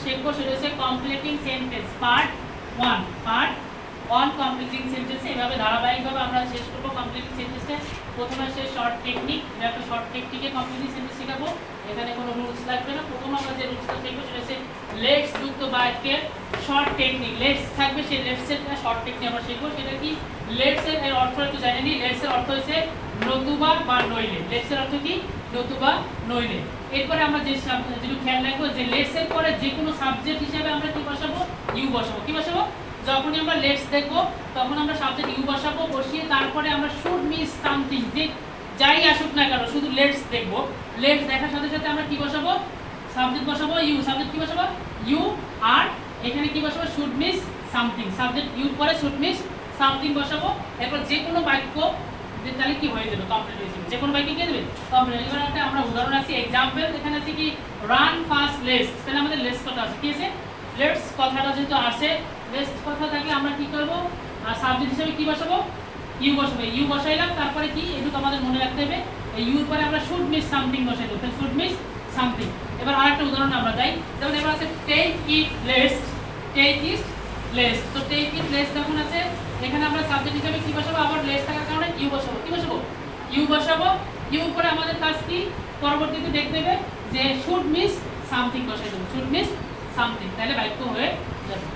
শিখবো সেটা হচ্ছে completing sentence part 1 completing sentence. এভাবে ধারাবাহিকভাবে আমরা শেষ করবো কমপ্লিটিং সেন্টেন্সটা। প্রথমে আসে শর্ট টেকনিক, এটা একটা শর্ট টেকনিকে কমপ্লিটিং সেন্টেন্স শেখাবো। এখানে কোনো রুলস লাগবে না। প্রথম আমরা যে রুলসটা শিখবো সেটা হচ্ছে লেটস যুক্ত বাক্যের শর্ট টেকনিক। লেটস থাকবে, সেই লেটস এর শর্ট টেকনিক আমরা শিখবো। সেটা কি লেটস এর অর্থ একটু জানেন নি। লেটস এর অর্থ হচ্ছে নতুবা বা নইলে। লেটস এর অর্থ কি নতুবা নইলে। এরপরে আমরা যে যেটু খেয়াল রাখবো যে লেটস এর পরে যে কোনো সাবজেক্ট হিসেবে আমরা কি বসাবো, ইউ বসাবো। কি বসাবো, যখনই আমরা লেটস দেখবো তখন আমরা সাবজেক্ট ইউ বসাবো, বসিয়ে তারপরে আমরা শুড মিস সামথিং, যে যাই আসুক না কেন শুধু লেটস দেখবো। লেটস দেখার সাথে সাথে আমরা কি বসাবো, সাবজেক্ট বসাবো ইউ। সাবজেক্ট কি বসাবো, ইউ। আর এখানে কি বসাবো, should miss something. Subject your পরে শুড মিস সামথিং বসাবো। এরপর যে কোনো বাক্য তাহলে কি হয়ে যাবে, কমপ্লিট হয়ে যাবে। যে কোনো বাক্য কি দেবে, কমপ্লিট। এবার একটা আমরা উদাহরণ আছে, এক্সাম্পল এখানে আছে কি রান ফাস্ট লেটস। তাহলে আমাদের লেটস কথা আছে, কি আছে লেটস কথাটা যেহেতু আসে, লেটস কথা থাকলে আমরা কি করব, আর সাবজেক্ট হিসেবে কি বসাবো, ইউ বসাবো। ইউ বসাইলাম, তারপরে কি এটুকু আমাদের মনে রাখতে হবে, এই ইউর পরে আমরা শুড মিস সামথিং বসাই দেবো। তাহলে শুড মিস সামথিং। এবার আরেকটা উদাহরণ আমরা যাই, যেমন এবার আছে take it let's. Take it let's. তো টেক ইট লেটস যখন আছে, এখানে আমরা সাবজেক্ট হিসেবে কি বসাবো, আবার লেটস থাকার কারণে ইউ বসাবো। কি বসাবো, ইউ বসাবো। ইউ পরে আমাদের কাজ কি, পরবর্তীতে দেখতে হবে যে শুড মিস সামথিং বসাই দেবো, শুড মিস সামথিং। তাহলে বাক্য হয়ে যাবে।